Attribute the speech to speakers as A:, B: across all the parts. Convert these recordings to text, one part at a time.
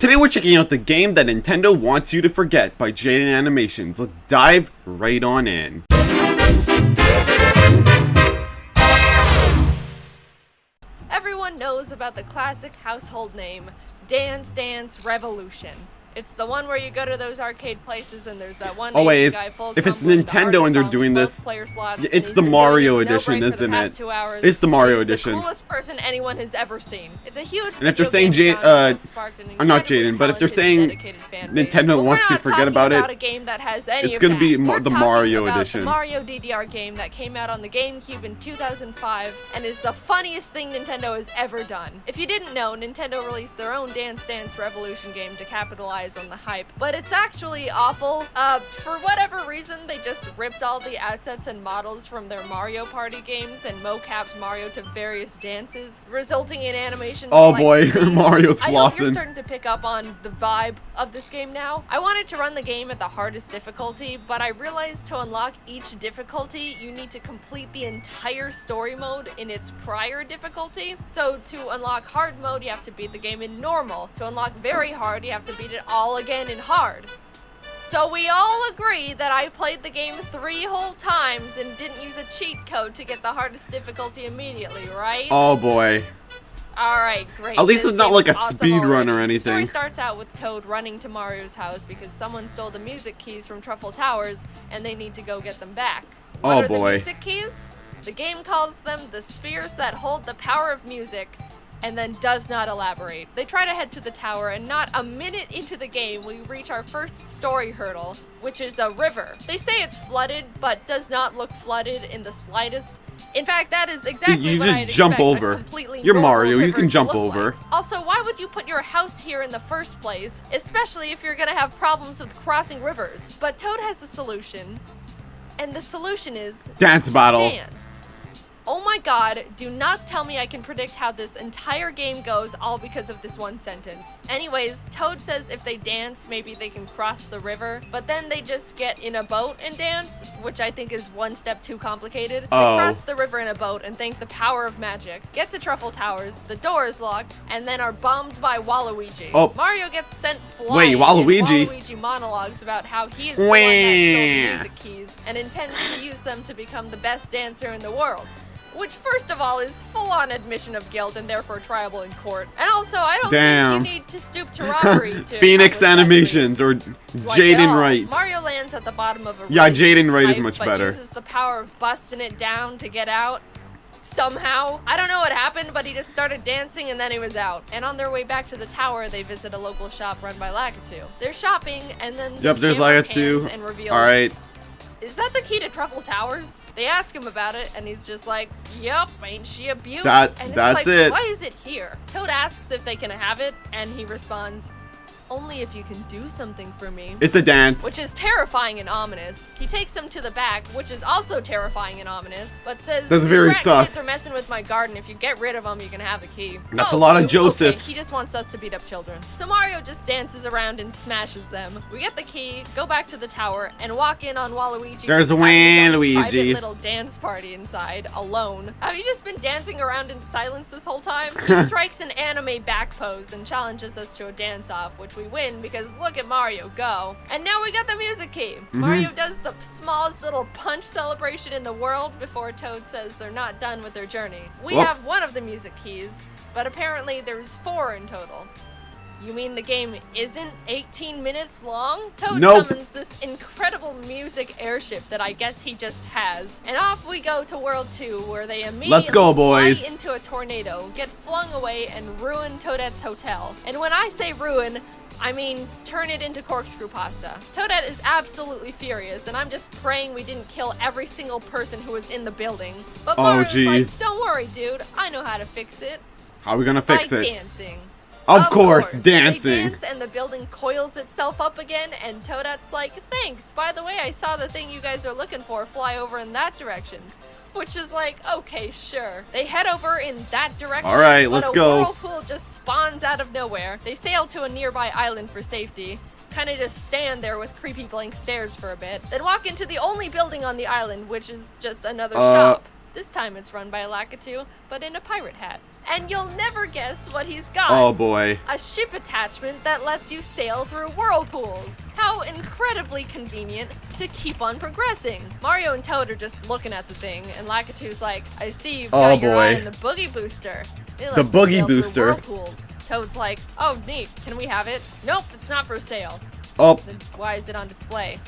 A: Today we're checking out the game that Nintendo wants you to forget by JaidenAnimations. Let's dive right on in.
B: Everyone knows about the classic household name, Dance Dance Revolution. It's the one where you go to those arcade places and there's that one
A: wait,
B: guy full
A: if it's Nintendo and they're doing this, it's the Mario edition, isn't it? It's the Mario edition.
B: The coolest person anyone has ever seen. It's a huge.
A: And if they're saying I'm not Jaden, but if they're saying Nintendo wants you to forget about it, it's gonna be the Mario edition.
B: The Mario DDR game that came out on the GameCube in 2005 and is the funniest thing Nintendo has ever done. If you didn't know, Nintendo released their own Dance Dance Revolution game to capitalize on the hype, but it's actually awful. For whatever reason, they just ripped all the assets and models from their Mario Party games and mocapped Mario to various dances, resulting in animations.
A: Oh boy, Mario's flossing.
B: I hope you're starting to pick up on the vibe of this game now. I wanted to run the game at the hardest difficulty, but I realized to unlock each difficulty, you need to complete the entire story mode in its prior difficulty. So to unlock hard mode, you have to beat the game in normal. To unlock very hard, you have to beat it all again in hard. So we all agree that I played the game 3 whole times and didn't use a cheat code to get the hardest difficulty immediately, right?
A: Oh boy.
B: Alright, great.
A: At least it's not like a speed run or anything.
B: The story starts out with Toad running to Mario's house because someone stole the music keys from Truffle Towers and they need to go get them back. What are the music keys? The game calls them the spheres that hold the power of music, and then does not elaborate. They try to head to the tower, and not a minute into the game, we reach our first story hurdle, which is a river. They say it's flooded, but does not look flooded in the slightest. In fact, that is exactly what I'd
A: jump
B: expect
A: over.
B: A completely
A: You're
B: normal
A: Mario, you
B: river
A: can
B: to
A: jump
B: look
A: over.
B: like. Also, why would you put your house here in the first place, especially if you're gonna have problems with crossing rivers? But Toad has a solution, and the solution is
A: dance battle.
B: Dance. Oh my god, do not tell me I can predict how this entire game goes all because of this one sentence. Anyways, Toad says if they dance, maybe they can cross the river, but then they just get in a boat and dance, which I think is one step too complicated. They cross the river in a boat and thank the power of magic, get to Truffle Towers, the door is locked, and then are bombed by Waluigi. Mario gets sent flying.
A: Wait, Waluigi?
B: And Waluigi monologues about how he is the one that stole the music keys and intends to use them to become the best dancer in the world. Which, first of all, is full-on admission of guilt and therefore triable in court. And also, I don't think you need to stoop to robbery to
A: Phoenix Animations or Jaden Wright.
B: Mario lands at the bottom of a
A: Jaden Wright is much better.
B: Uses the power of busting it down to get out. Somehow. I don't know what happened, but he just started dancing and then he was out. And on their way back to the tower, they visit a local shop run by Lakitu. They're shopping and then
A: there's Lakitu. Alright.
B: Is that the key to Truffle Towers? They ask him about it, and he's just like, yup, ain't she a beaut?
A: That's it.
B: Why is it here? Toad asks if they can have it, and he responds, only if you can do something for me.
A: It's a dance.
B: Which is terrifying and ominous. He takes him to the back, which is also terrifying and ominous, but says,
A: that's very sus.
B: Kids are messing with my garden. If you get rid of them, you can have the key.
A: That's a lot of Josephs.
B: Okay, he just wants us to beat up children. So Mario just dances around and smashes them. We get the key, go back to the tower, and walk in on Waluigi.
A: There's Waluigi.
B: Private little dance party inside, alone. Have you just been dancing around in silence this whole time? He strikes an anime back pose and challenges us to a dance-off, which we win because look at Mario go. And now we got the music key. Mario does the smallest little punch celebration in the world before Toad says they're not done with their journey. We have one of the music keys, but apparently there's 4 in total. You mean the game isn't 18 minutes long? Toad summons this incredible music airship that I guess he just has. And off we go to World 2, where they immediately fly into a tornado, get flung away, and ruin Toadette's hotel. And when I say ruin, I mean turn it into corkscrew pasta. Toadette is absolutely furious, and I'm just praying we didn't kill every single person who was in the building. But Mario's like, don't worry, dude. I know how to fix it.
A: How are we gonna fix it?
B: By dancing.
A: Of course, dancing.
B: They dance and the building coils itself up again, and Toadette's like, thanks, by the way, I saw the thing you guys are looking for fly over in that direction. Which is like, okay, sure. They head over in that direction.
A: Alright, let's go.
B: A whirlpool just spawns out of nowhere. They sail to a nearby island for safety. Kind of just stand there with creepy blank stares for a bit. Then walk into the only building on the island, which is just another shop. This time it's run by a Lakitu, but in a pirate hat. and you'll never guess what he's got.
A: Oh boy.
B: A ship attachment that lets you sail through whirlpools. How incredibly convenient to keep on progressing. Mario and Toad are just looking at the thing, and Lakitu's like, I see you've got your eye on the boogie booster.
A: The boogie booster.
B: Whirlpools. Toad's like, oh neat, can we have it? Nope, it's not for sale.
A: Oh.
B: Then why is it on display?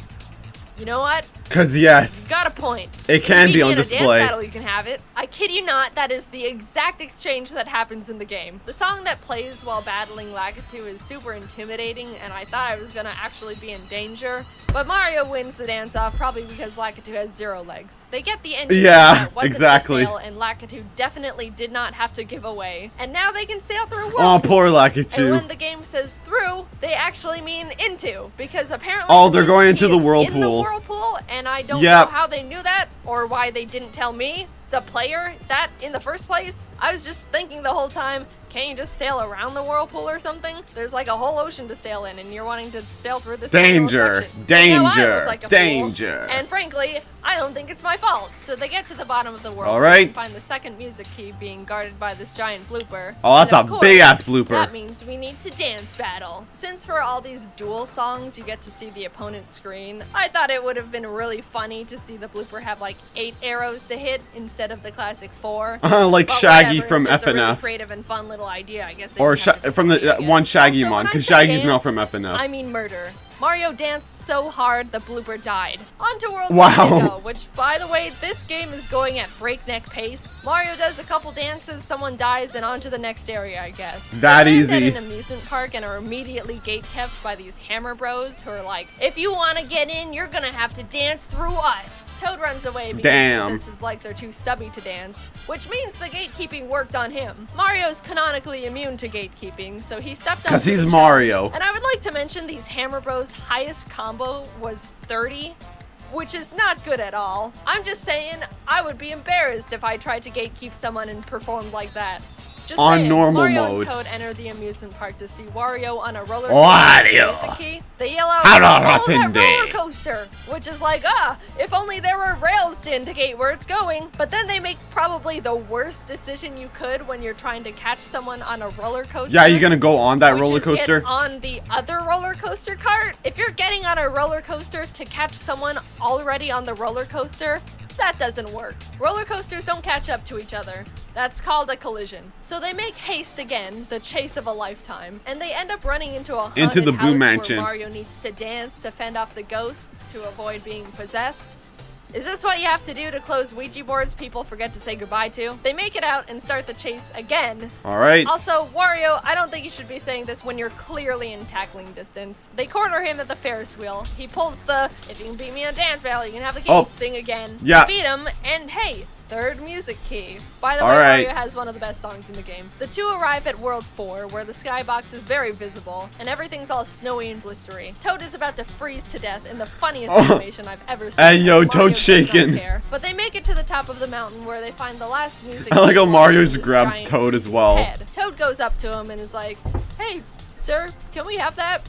B: You know what?
A: Cause yes.
B: Got a point.
A: It can be on
B: dance
A: display.
B: Battle, you can have it. I kid you not, that is the exact exchange that happens in the game. The song that plays while battling Lakitu is super intimidating, and I thought I was gonna actually be in danger. But Mario wins the dance-off probably because Lakitu has 0 legs. They get the ending that wasn't
A: exactly.
B: for sale, and Lakitu definitely did not have to give away. And now they can sail through whirlpools.
A: Oh, poor Lakitu.
B: And when the game says through, they actually mean into, because apparently
A: they're going into the whirlpool.
B: In the whirlpool, and I don't know how they knew that or why they didn't tell me, the player, that in the first place. I was just thinking the whole time, can't you just sail around the whirlpool or something? There's like a whole ocean to sail in, and you're wanting to sail through this
A: danger,
B: danger,
A: danger.
B: And frankly, I don't think it's my fault. So they get to the bottom of the whirlpool.
A: All right.
B: And find the second music key being guarded by this giant blooper.
A: Oh, that's a big ass blooper.
B: That means we need to dance battle. Since for all these duel songs you get to see the opponent's screen, I thought it would have been really funny to see the blooper have like 8 arrows to hit instead of the classic 4.
A: Like
B: but
A: Shaggy
B: whatever,
A: from
B: it's just a really
A: FNF.
B: creative and fun little idea, I guess.
A: Or from the one Shaggy mon, because Shaggy's not from FNF.
B: I mean murder. Mario danced so hard the blooper died. On to World
A: Wow.
B: which, by the way, this game is going at breakneck pace. Mario does a couple dances, someone dies, and on to the next area, I guess.
A: That
B: they
A: easy.
B: At an amusement park and are immediately gatekept by these hammer bros who are like, if you want to get in, you're gonna have to dance through us. Toad runs away because he says his legs are too stubby to dance, which means the gatekeeping worked on him. Mario's canonically immune to gatekeeping, so he stepped up.
A: Because he's Mario.
B: And I would like to mention these hammer bros' highest combo was 30, which is not good at all. I'm just saying, I would be embarrassed if I tried to gatekeep someone and performed like that. Just
A: on
B: saying,
A: normal
B: Mario
A: mode.
B: and Toad enter the amusement park to see Wario on a roller
A: Wario.
B: coaster. They yell out, "Oh, that roller coaster!" Which is like, if only there were rails to indicate where it's going. But then they make probably the worst decision you could when you're trying to catch someone on a roller coaster.
A: Yeah, you're gonna go on that roller coaster?
B: Get on the other roller coaster cart. If you're getting on a roller coaster to catch someone already on the roller coaster, that doesn't work. Roller coasters don't catch up to each other. That's called a collision. So they make haste again, the chase of a lifetime, and they end up running into a haunted
A: the Boo
B: house
A: Mansion.
B: where Mario needs to dance to fend off the ghosts to avoid being possessed. Is this what you have to do to close Ouija boards people forget to say goodbye to? They make it out and start the chase again.
A: Alright.
B: Also, Wario, I don't think you should be saying this when you're clearly in tackling distance. They corner him at the Ferris wheel. He pulls the, if you can beat me in a dance battle, you can have the key thing again.
A: Yeah.
B: Beat him, and hey, third music key. By the way, Mario has one of the best songs in the game. The two arrive at World 4, where the skybox is very visible, and everything's all snowy and blistery. Toad is about to freeze to death in the funniest animation I've ever seen.
A: Hey, yo, Toad's shaking.
B: But they make it to the top of the mountain, where they find the last music.
A: I like how Mario just grabs Toad as well.
B: Head. Toad goes up to him and is like, "Hey, sir, can we have that?"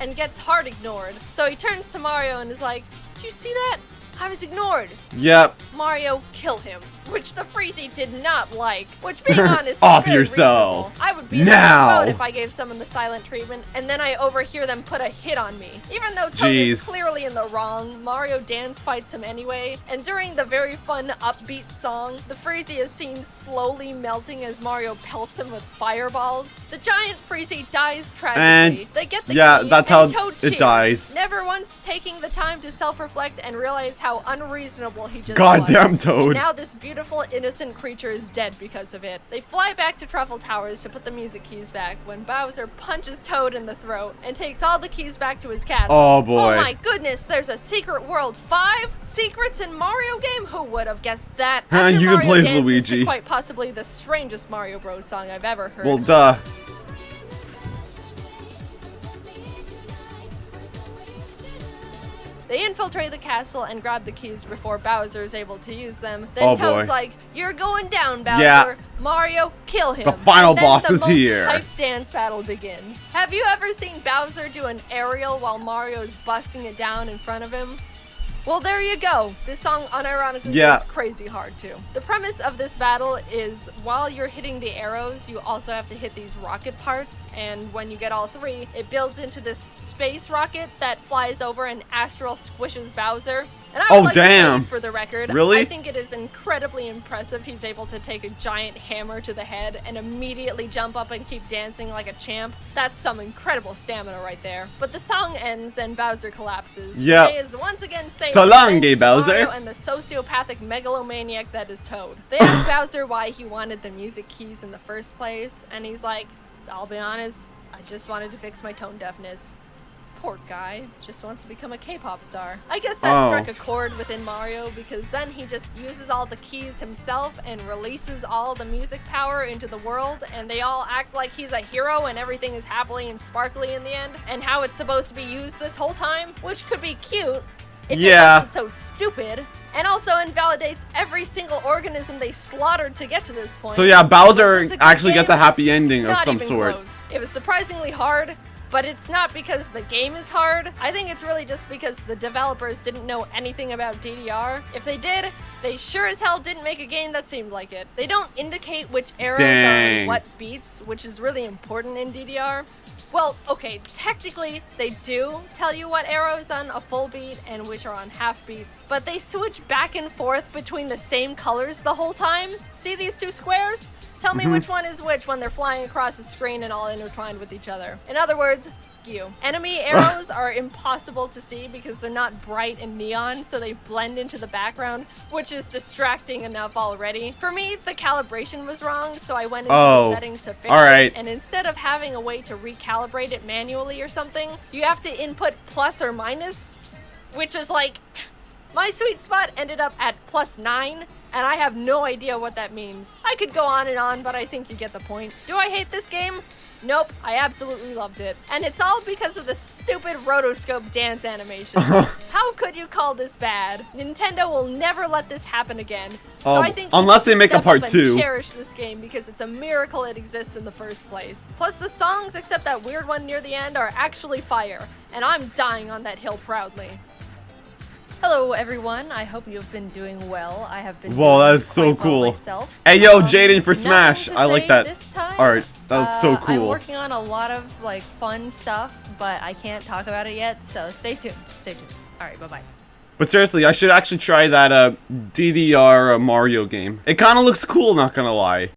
B: And gets hard ignored. So he turns to Mario and is like, "Did you see that? I was ignored."
A: Yep.
B: Mario, kill him. Which the Freezy did not like. Which, being honest,
A: off
B: is
A: yourself.
B: Reasonable. I would be
A: now
B: if I gave someone the silent treatment and then I overhear them put a hit on me. Even though Toad is clearly in the wrong, Mario dance fights him anyway. And during the very fun upbeat song, the Freezy is seen slowly melting as Mario pelts him with fireballs. The giant Freezy dies tragically.
A: And
B: they get the
A: yeah,
B: key,
A: that's how
B: Toad
A: it dies.
B: Never once taking the time to self-reflect and realize how unreasonable he just
A: Goddamn
B: was.
A: Toad.
B: And now this beautiful, innocent creature is dead because of it. They fly back to Truffle Towers to put the music keys back when Bowser punches Toad in the throat and takes all the keys back to his castle.
A: Oh boy.
B: Oh my goodness, there's a Secret World 5? Secrets in Mario game? Who would have guessed that? After
A: you
B: Mario
A: can play
B: dances
A: Luigi.
B: to quite possibly the strangest Mario Bros song I've ever heard.
A: Well, duh.
B: They infiltrate the castle and grab the keys before Bowser is able to use them. Then Toad's like, "You're going down, Bowser."
A: Yeah.
B: Mario, kill him.
A: The final
B: and then
A: boss
B: the
A: is
B: most
A: here.
B: hype dance battle begins. Have you ever seen Bowser do an aerial while Mario's busting it down in front of him? Well, there you go. This song unironically is crazy hard too. The premise of this battle is while you're hitting the arrows, you also have to hit these rocket parts, and when you get all three, it builds into this space rocket that flies over and astral squishes Bowser. And I would like to say, for the record,
A: really?
B: I think it is incredibly impressive he's able to take a giant hammer to the head and immediately jump up and keep dancing like a champ. That's some incredible stamina right there. But the song ends and Bowser collapses.
A: Yeah.
B: He is once again saved
A: So long, gay Bowser.
B: Mario and the sociopathic megalomaniac that is Toad. They asked Bowser why he wanted the music keys in the first place, and he's like, I'll be honest, I just wanted to fix my tone deafness. Poor guy, just wants to become a K-pop star. I guess that struck a chord within Mario, because then he just uses all the keys himself and releases all the music power into the world, and they all act like he's a hero and everything is happily and sparkly in the end, and how it's supposed to be used this whole time, which could be cute if it wasn't so stupid, and also invalidates every single organism they slaughtered to get to this point.
A: So yeah, Bowser actually gets a happy ending of some sort.
B: Close. It was surprisingly hard, but it's not because the game is hard. I think it's really just because the developers didn't know anything about DDR. If they did, they sure as hell didn't make a game that seemed like it. They don't indicate which arrows are on what beats, which is really important in DDR. Well, okay, technically they do tell you what arrows on a full beat and which are on half beats, but they switch back and forth between the same colors the whole time. See these two squares? Tell me which one is which when they're flying across the screen and all intertwined with each other. In other words, you. Enemy arrows are impossible to see because they're not bright and neon, so they blend into the background, which is distracting enough already. For me, the calibration was wrong, so I went into the settings to fix it, and instead of having a way to recalibrate it manually or something, you have to input plus or minus, which is like, my sweet spot ended up at +9, and I have no idea what that means. I could go on, but I think you get the point. Do I hate this game? Nope, I absolutely loved it. And it's all because of the stupid rotoscope dance animation. How could you call this bad? Nintendo will never let this happen again. So I think
A: unless they make a part 2.
B: Cherish this game because it's a miracle it exists in the first place. Plus the songs, except that weird one near the end, are actually fire. And I'm dying on that hill proudly.
C: Hello everyone, I hope you've been doing well. I have been
A: Whoa, that is so cool. Hey yo, Jaden for Smash. I like that art. That's so cool.
C: I'm working on a lot of like fun stuff, but I can't talk about it yet, so stay tuned. Stay tuned. Alright, bye-bye.
A: But seriously, I should actually try that DDR Mario game. It kind of looks cool, not gonna lie.